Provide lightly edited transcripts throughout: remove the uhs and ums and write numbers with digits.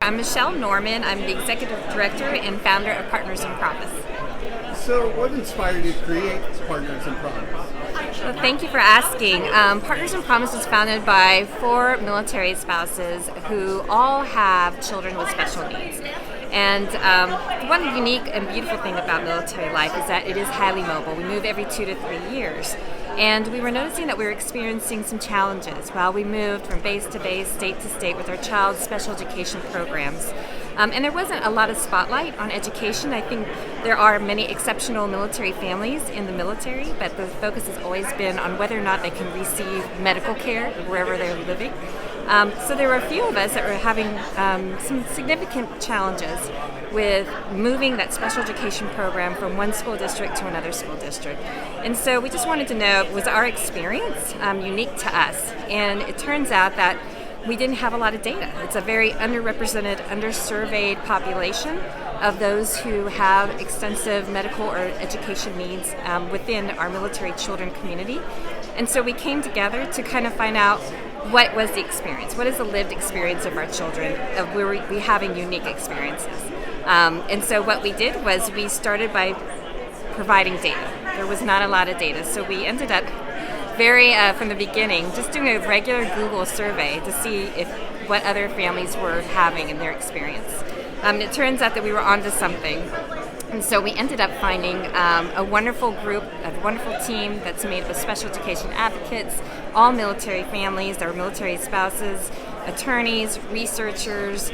I'm Michelle Norman. I'm the Executive Director and founder of Partners in Promise. So what inspired you to create Partners in Promise? Well, thank you for asking. Partners in Promise was founded by 4 military spouses who all have children with special needs. And one unique and beautiful thing about military life is that it is highly mobile. We move every 2 to 3 years. And we were noticing that we were experiencing some challenges while we moved from base to base, state to state with our child's special education programs. And there wasn't a lot of spotlight on education. I think there are many exceptional military families in the military, but the focus has always been on whether or not they can receive medical care wherever they're living. So there were a few of us that were having some significant challenges with moving that special education program from one school district to another school district. And so we just wanted to know, was our experience unique to us? And it turns out that we didn't have a lot of data. It's a very underrepresented, undersurveyed population of those who have extensive medical or education needs within our military children community. And so we came together to kind of find out what was the experience, what is the lived experience of our children, of where we having unique experiences. And so what we did was we started by providing data. There was not a lot of data, so we ended up from the beginning, just doing a regular Google survey to see what other families were having in their experience. It turns out that we were onto something. And so we ended up finding a wonderful group, a wonderful team that's made up of special education advocates, all military families, their military spouses, attorneys, researchers,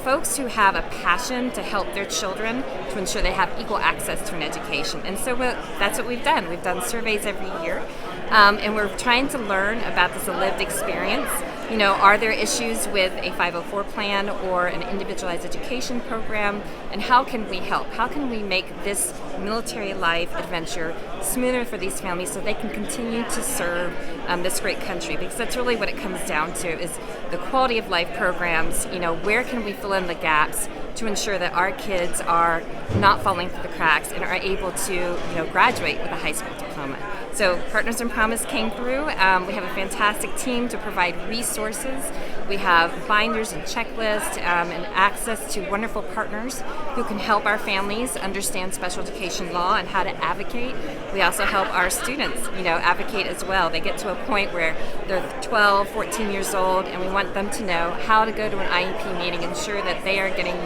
folks who have a passion to help their children to ensure they have equal access to an education. And so that's what we've done. We've done surveys every year, and we're trying to learn about this lived experience. You know, are there issues with a 504 plan or an individualized education program? And how can we help? How can we make this military life adventure smoother for these families so they can continue to serve this great country? Because that's really what it comes down to, is the quality of life programs. You know, where can we fill in the gaps to ensure that our kids are not falling through the cracks and are able to, graduate with a high school diploma. So Partners in Promise came through. We have a fantastic team to provide resources. We have binders and checklists and access to wonderful partners who can help our families understand special education law and how to advocate. We also help our students, advocate as well. They get to a point where they're 12, 14 years old, and we want them to know how to go to an IEP meeting, ensure that they are getting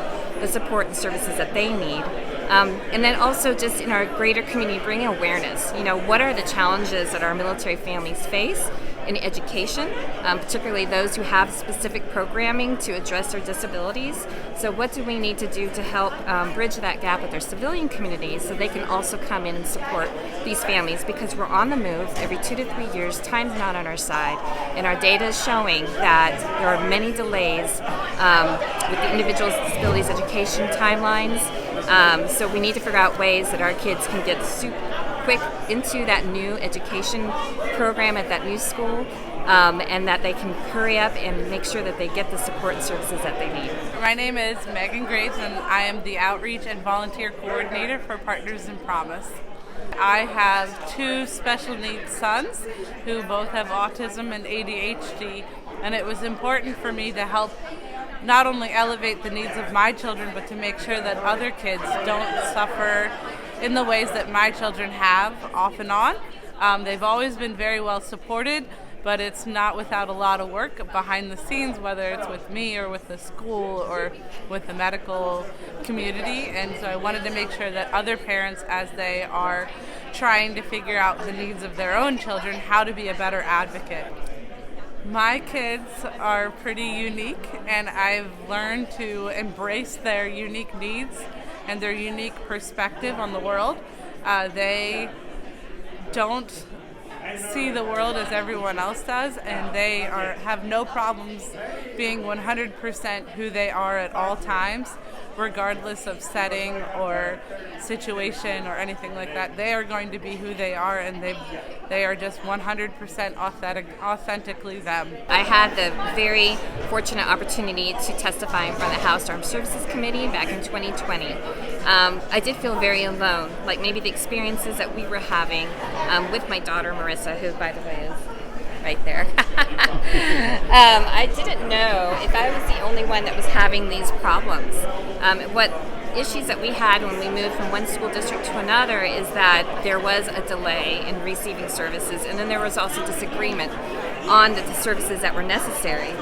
the support and services that they need. And then also just in our greater community, bringing awareness. What are the challenges that our military families face in education, particularly those who have specific programming to address their disabilities. So what do we need to do to help bridge that gap with our civilian communities so they can also come in and support these families? Because we're on the move every 2 to 3 years, time's not on our side, and our data is showing that there are many delays with the individuals with disabilities education timelines. So we need to figure out ways that our kids can get quick into that new education program at that new school, and that they can hurry up and make sure that they get the support and services that they need. My name is Meagan, and I am the Outreach and Volunteer Coordinator for Partners in Promise. I have 2 special needs sons who both have autism and ADHD, and it was important for me to help not only elevate the needs of my children, but to make sure that other kids don't suffer in the ways that my children have off and on. They've always been very well supported, but it's not without a lot of work behind the scenes, whether it's with me or with the school or with the medical community. And so I wanted to make sure that other parents, as they are trying to figure out the needs of their own children, how to be a better advocate. My kids are pretty unique, and I've learned to embrace their unique needs and their unique perspective on the world. They don't see the world as everyone else does, and they have no problems being 100% who they are at all times, regardless of setting or situation or anything like that. They are going to be who they are, and they are just 100% authentically them. I had the very fortunate opportunity to testify in front of the House Armed Services Committee back in 2020. I did feel very alone, like maybe the experiences that we were having with my daughter Marissa, who, by the way, is right there. I didn't know if I was the only one that was having these problems. What issues that we had when we moved from one school district to another is that there was a delay in receiving services, and then there was also disagreement on the services that were necessary.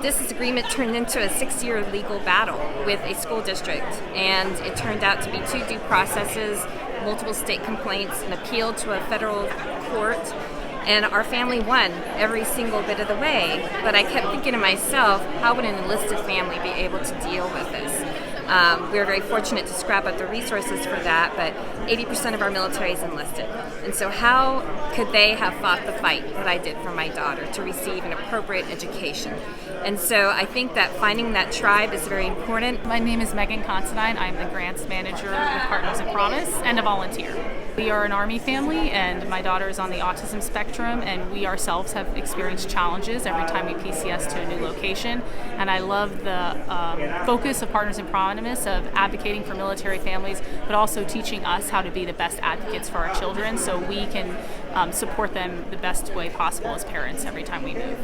This disagreement turned into a 6-year legal battle with a school district, and it turned out to be 2 due processes, multiple state complaints, an appeal to a federal court, and our family won every single bit of the way. But I kept thinking to myself, how would an enlisted family be able to deal with this? We were very fortunate to scrap up the resources for that, but 80% of our military is enlisted. And so how could they have fought the fight that I did for my daughter to receive an appropriate education? And so I think that finding that tribe is very important. My name is Meagan Consedine. I'm the grants manager with Partners in Promise and a volunteer. We are an Army family, and my daughter is on the autism spectrum, and we ourselves have experienced challenges every time we PCS to a new location. And I love the focus of Partners in Promise of advocating for military families, but also teaching us how to be the best advocates for our children so we can support them the best way possible as parents every time we move.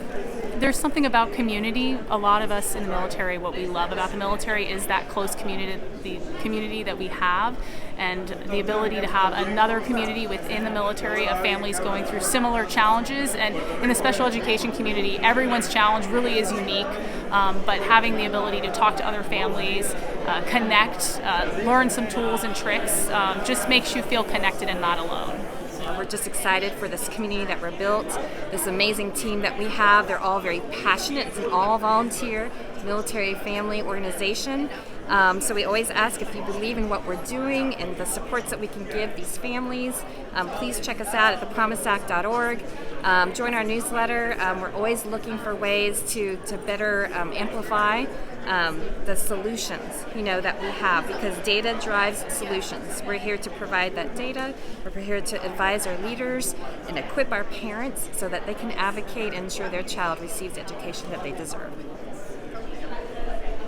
There's something about community. A lot of us in the military, what we love about the military is that close community, the community that we have, and the ability to have another community within the military of families going through similar challenges. And in the special education community, everyone's challenge really is unique, but having the ability to talk to other families, connect, learn some tools and tricks, just makes you feel connected and not alone. We're just excited for this community that we're built, this amazing team that we have. They're all very passionate. It's an all-volunteer military family organization. So we always ask if you believe in what we're doing and the supports that we can give these families. Please check us out at thepromiseact.org. Join our newsletter. We're always looking for ways to better amplify the solutions, that we have, because data drives solutions. We're here to provide that data. We're here to advise our leaders and equip our parents so that they can advocate and ensure their child receives the education that they deserve.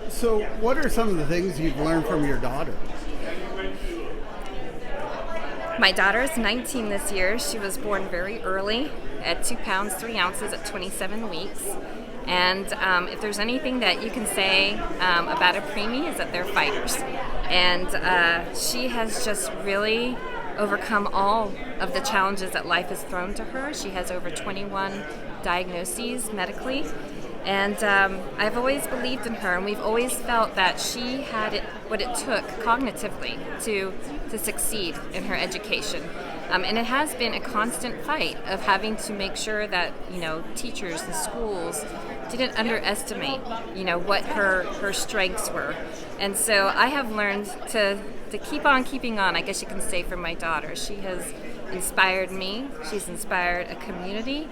So what are some of the things you've learned from your daughter? My daughter is 19 this year. She was born very early at 2 pounds 3 ounces at 27 weeks. And if there's anything that you can say about a preemie is that they're fighters. And she has just really overcome all of the challenges that life has thrown to her. She has over 21 diagnoses medically. And I've always believed in her, and we've always felt that she had what it took cognitively to succeed in her education. And it has been a constant fight of having to make sure that, teachers and schools didn't underestimate, what her strengths were. And so I have learned to keep on keeping on, I guess you can say, for my daughter. She has inspired me. She's inspired a community.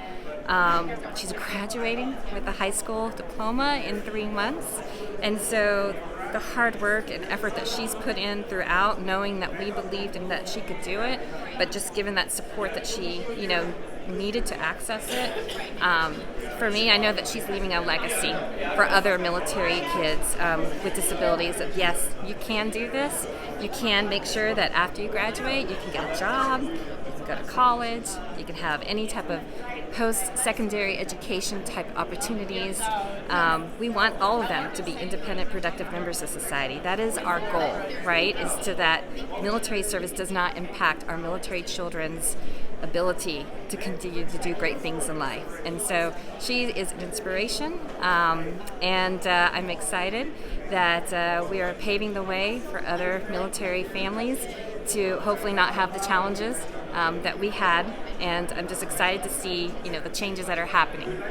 She's graduating with a high school diploma in 3 months. And so the hard work and effort that she's put in throughout, knowing that we believed in that she could do it, but just given that support that she, needed to access it. For me, I know that she's leaving a legacy for other military kids with disabilities of, yes, you can do this. You can make sure that after you graduate, you can get a job, you can go to college, you can have any type of post-secondary education type opportunities. We want all of them to be independent, productive members of society. That is our goal, right? Is to that military service does not impact our military children's ability to continue to do great things in life. And so she is an inspiration, and I'm excited that we are paving the way for other military families to hopefully not have the challenges that we had, and I'm just excited to see the changes that are happening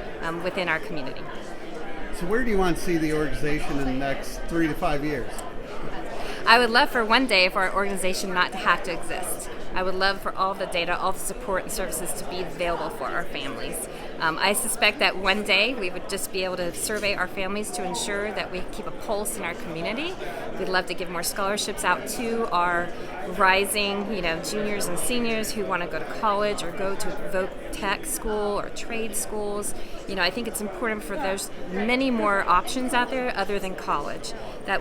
within our community. So where do you want to see the organization in the next 3 to 5 years? I would love for one day for our organization not to have to exist. I would love for all the data, all the support and services to be available for our families. I suspect that one day we would just be able to survey our families to ensure that we keep a pulse in our community. We'd love to give more scholarships out to our rising, juniors and seniors who want to go to college or go to voc tech school or trade schools. I think it's important for there's many more options out there other than college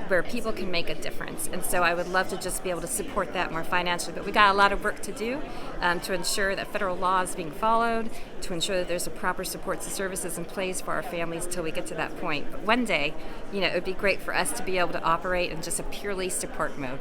where people can make a difference. And so I would love to just be able to support that more financially. But we got a lot of work to do to ensure that federal law is being followed, to ensure that there's a proper proper supports and services in place for our families till we get to that point. But one day, it would be great for us to be able to operate in just a purely support mode.